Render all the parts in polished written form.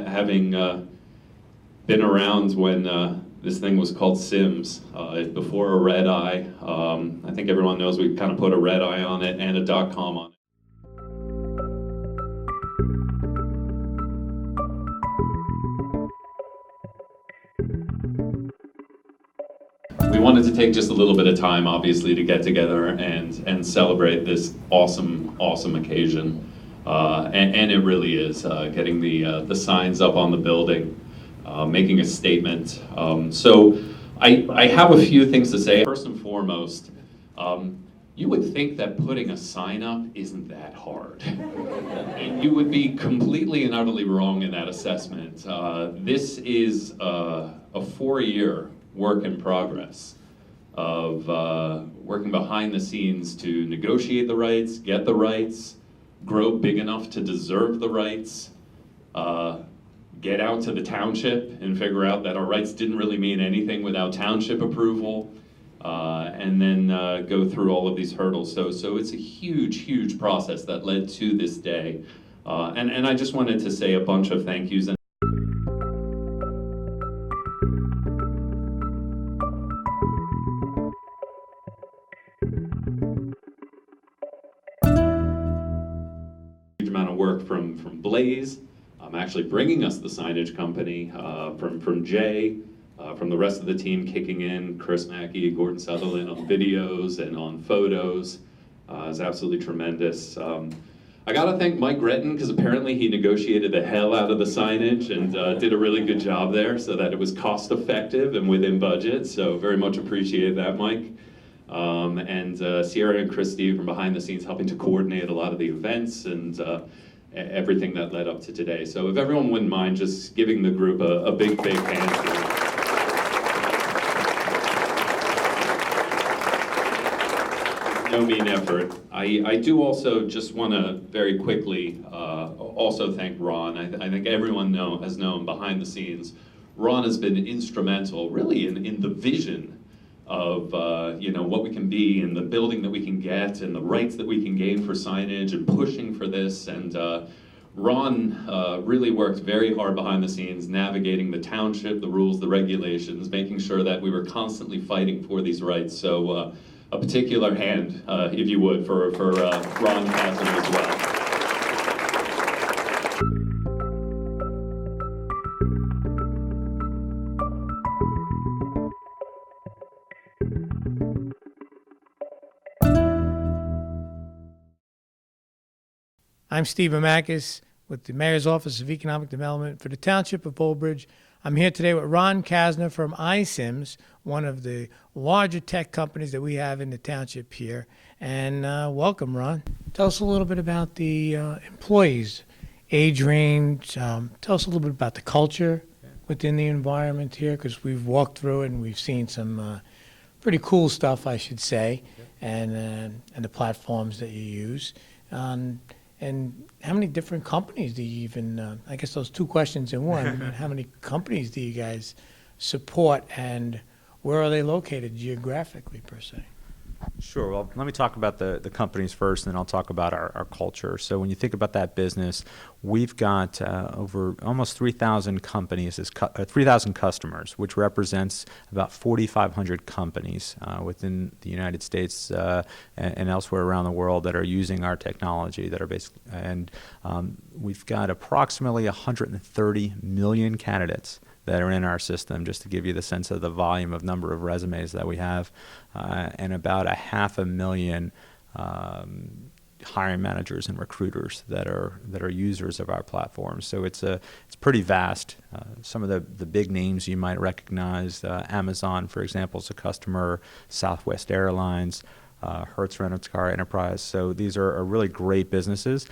Having been around when this thing was called Sims, before a red eye, I think everyone knows we kind of put a red eye on it and a .com on it. We wanted to take just a little bit of time, obviously, to get together and celebrate this awesome occasion. And it really is getting the signs up on the building, making a statement. So I have a few things to say. First and foremost, you would think that putting a sign up isn't that hard. And you would be completely and utterly wrong in that assessment. This is a 4-year work in progress of working behind the scenes to negotiate the rights, get the rights, grow big enough to deserve the rights, get out to the township and figure out that our rights didn't really mean anything without township approval, and then go through all of these hurdles. So it's a huge process that led to this day. And I just wanted to say a bunch of thank yous. Amount of work from Blaze, actually bringing us the signage company, from Jay, from the rest of the team kicking in, Chris Mackey, Gordon Sutherland on videos and on photos, is absolutely tremendous. I gotta thank Mike Retton, because apparently he negotiated the hell out of the signage and did a really good job there so that it was cost effective and within budget, so very much appreciate that, Mike. And Sierra and Christy from behind the scenes helping to coordinate a lot of the events and everything that led up to today. So if everyone wouldn't mind just giving the group a big hand here. No mean effort. I do also just want to very quickly also thank Ron. I think everyone has known behind the scenes, Ron has been instrumental really in the vision of what we can be and the building that we can get and the rights that we can gain for signage and pushing for this. And Ron really worked very hard behind the scenes, navigating the township, the rules, the regulations, making sure that we were constantly fighting for these rights. So a particular hand, if you would, for Ron Chasm as well. I'm Steve Amakis with the Mayor's Office of Economic Development for the Township of Old Bridge. I'm here today with Ron Kasner from iCims, one of the larger tech companies that we have in the township here. And welcome, Ron. Tell us a little bit about the employees, age range. Tell us a little bit about the culture within the environment here, because we've walked through it and we've seen some pretty cool stuff, I should say, and the platforms that you use. And how many different companies do you even, I guess those two questions in one, how many companies do you guys support and where are they located geographically per se? Sure. Well, let me talk about the companies first, and then I'll talk about our culture. So when you think about that business, we've got over almost 3,000 companies, 3,000 customers, which represents about 4,500 companies within the United States and elsewhere around the world that are using our technology. That are basically, and we've got approximately 130 million candidates that are in our system, just to give you the sense of the volume of number of resumes that we have, and about 500,000 hiring managers and recruiters that are users of our platform. So it's pretty vast. Some of the big names you might recognize, Amazon, for example, is a customer, Southwest Airlines, Hertz Rent-A-Car Enterprise. So these are really great businesses,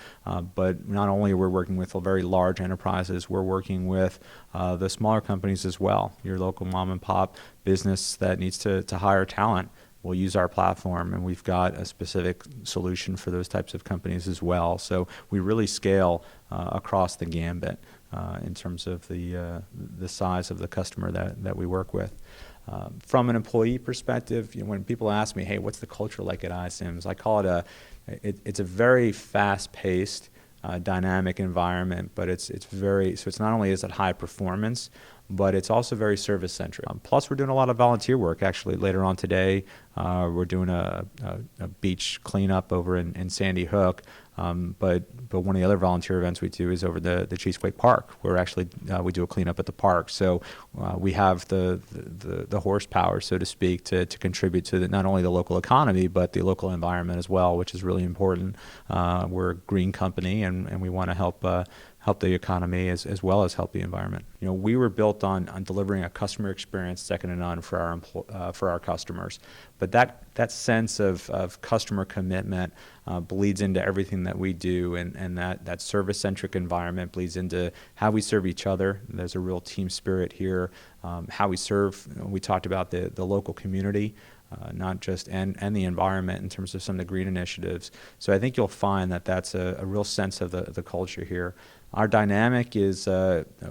but not only are we working with very large enterprises, we're working with the smaller companies as well. Your local mom and pop business that needs to hire talent will use our platform, and we've got a specific solution for those types of companies as well. So we really scale across the gambit in terms of the size of the customer that we work with. From an employee perspective, when people ask me, hey, what's the culture like at iCims? I call it it's a very fast-paced, dynamic environment, but it's not only is it high performance, but it's also very service-centric. Plus, we're doing a lot of volunteer work. Actually, later on today, we're doing a beach cleanup over in Sandy Hook. But one of the other volunteer events we do is over the Cheesequake Park, where actually we do a cleanup at the park. So we have the horsepower, so to speak, to contribute to not only the local economy, but the local environment as well, which is really important. We're a green company, and we want to help the economy as well as help the environment. We were built on delivering a customer experience second to none for our customers. But that sense of customer commitment bleeds into everything that we do, and that service-centric environment bleeds into how we serve each other. There's a real team spirit here. How we serve, we talked about the local community, not just and the environment in terms of some of the green initiatives. So I think you'll find that's a real sense of the culture here. Our dynamic is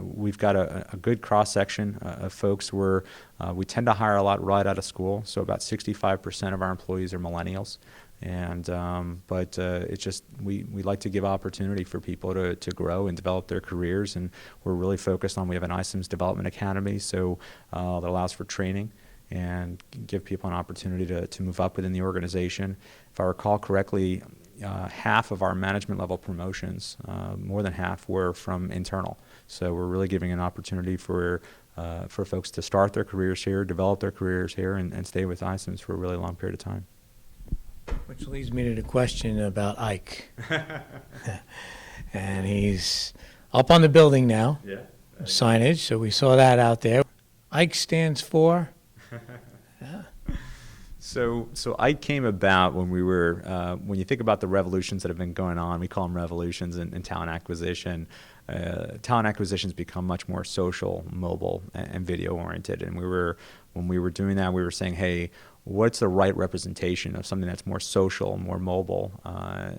we've got a good cross-section of folks where we tend to hire a lot right out of school, so about 65% of our employees are millennials. But it's just we like to give opportunity for people to grow and develop their careers, and we're really focused on, we have an iCims Development Academy, so that allows for training and give people an opportunity to move up within the organization. If I recall correctly, half of our management level promotions, more than half, were from internal. So we're really giving an opportunity for folks to start their careers here, develop their careers here, and stay with iCims for a really long period of time. Which leads me to the question about Ike. And he's up on the building now, signage, so we saw that out there. Ike stands for? So Ike came about when we were, when you think about the revolutions that have been going on, we call them revolutions in talent acquisition. Talent acquisition's become much more social, mobile, and video oriented. And when we were doing that, we were saying, hey, what's the right representation of something that's more social, more mobile,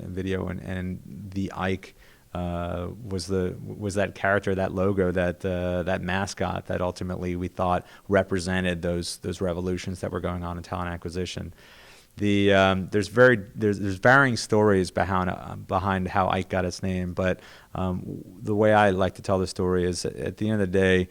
video, and the Ike was that character, that logo, that mascot that ultimately we thought represented those revolutions that were going on in talent acquisition. There's varying stories behind how Ike got its name, but the way I like to tell the story is at the end of the day,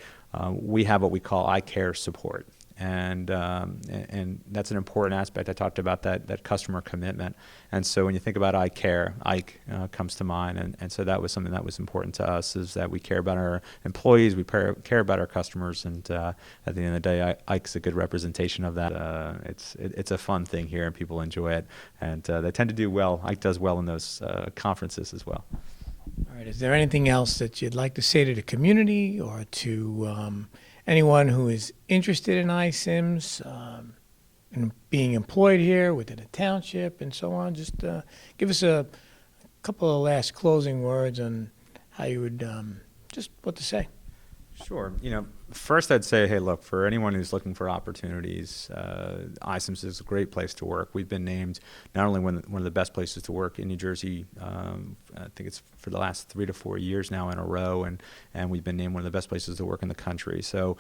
we have what we call I Care support. And that's an important aspect. I talked about that customer commitment. And so when you think about I Care, Ike comes to mind. And so that was something that was important to us, is that we care about our employees, we care about our customers. And at the end of the day, Ike's a good representation of that. It's a fun thing here, and people enjoy it. And they tend to do well. Ike does well in those conferences as well. All right. Is there anything else that you'd like to say to the community or to anyone who is interested in iCims, and being employed here within a township and so on? Just give us a couple of last closing words on how you would, just what to say. Sure. First I'd say, hey, look, for anyone who's looking for opportunities, iCims is a great place to work. We've been named not only one of the best places to work in New Jersey, I think it's for the last 3 to 4 years now in a row, and we've been named one of the best places to work in the country. So,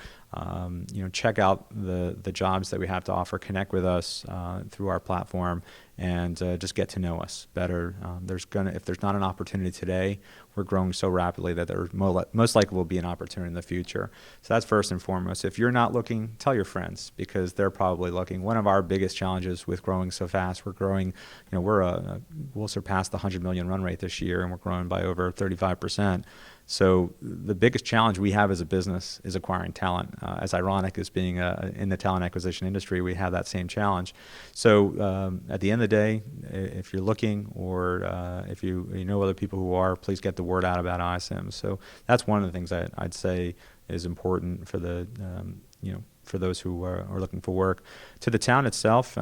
check out the jobs that we have to offer, connect with us through our platform, and just get to know us better. If there's not an opportunity today, we're growing so rapidly that there most likely will be an opportunity in the future. So that's first and foremost. If you're not looking, tell your friends, because they're probably looking. One of our biggest challenges with growing so fast, we're growing, we'll surpass the 100 million run rate this year, and we're growing by over 35%. So the biggest challenge we have as a business is acquiring talent. As ironic as being in the talent acquisition industry, we have that same challenge. So at the end of the day, if you're looking, or if you know other people who are, please get the word out about iCims. So that's one of the things I'd say is important for the for those who are looking for work. To the town itself,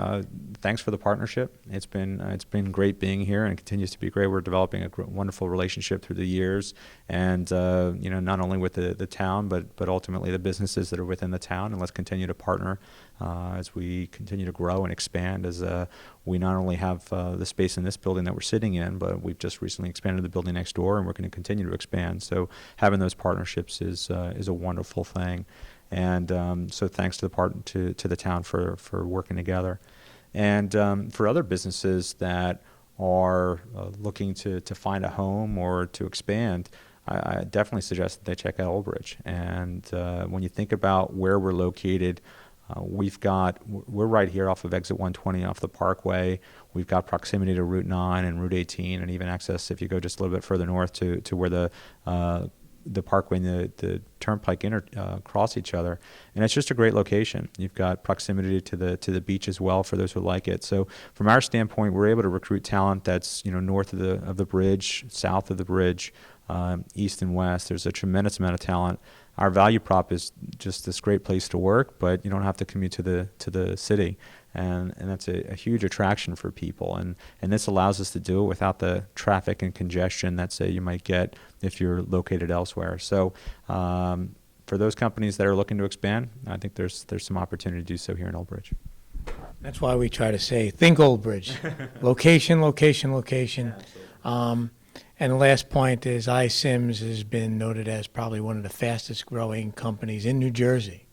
thanks for the partnership. It's been great being here, and it continues to be great. We're developing a wonderful relationship through the years, and not only with the town, but ultimately the businesses that are within the town. And let's continue to partner as we continue to grow and expand. As we not only have the space in this building that we're sitting in, but we've just recently expanded the building next door, and we're going to continue to expand. So having those partnerships is a wonderful thing. And so thanks to the town for working together. And for other businesses that are looking to find a home or to expand, I definitely suggest that they check out Old Bridge. And when you think about where we're located, we're right here off of exit 120 off the Parkway. We've got proximity to Route 9 and Route 18, and even access, if you go just a little bit further north, to where the Parkway and the Turnpike cross each other, and it's just a great location. You've got proximity to the beach as well for those who like it. So from our standpoint, we're able to recruit talent that's north of the bridge, south of the bridge, east and west. There's a tremendous amount of talent. Our value prop is just this great place to work, but you don't have to commute to the city. And that's a huge attraction for people, and this allows us to do it without the traffic and congestion that you might get if you're located elsewhere. So for those companies that are looking to expand, I think there's some opportunity to do so here in Old Bridge. That's why we try to say, think Old Bridge. Location, location, location. And the last point is iCims has been noted as probably one of the fastest growing companies in New Jersey.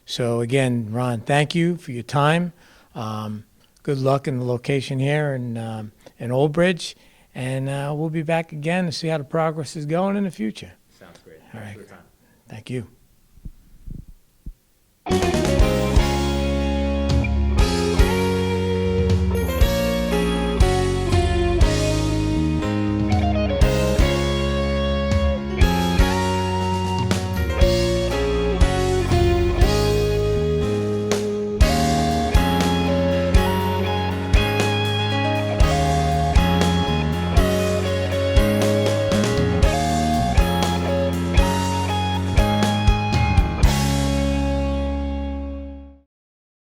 So again, Ron, thank you for your time. Good luck in the location here in Old Bridge, and we'll be back again to see how the progress is going in the future. Sounds great. All right. Thanks for the time. Thank you.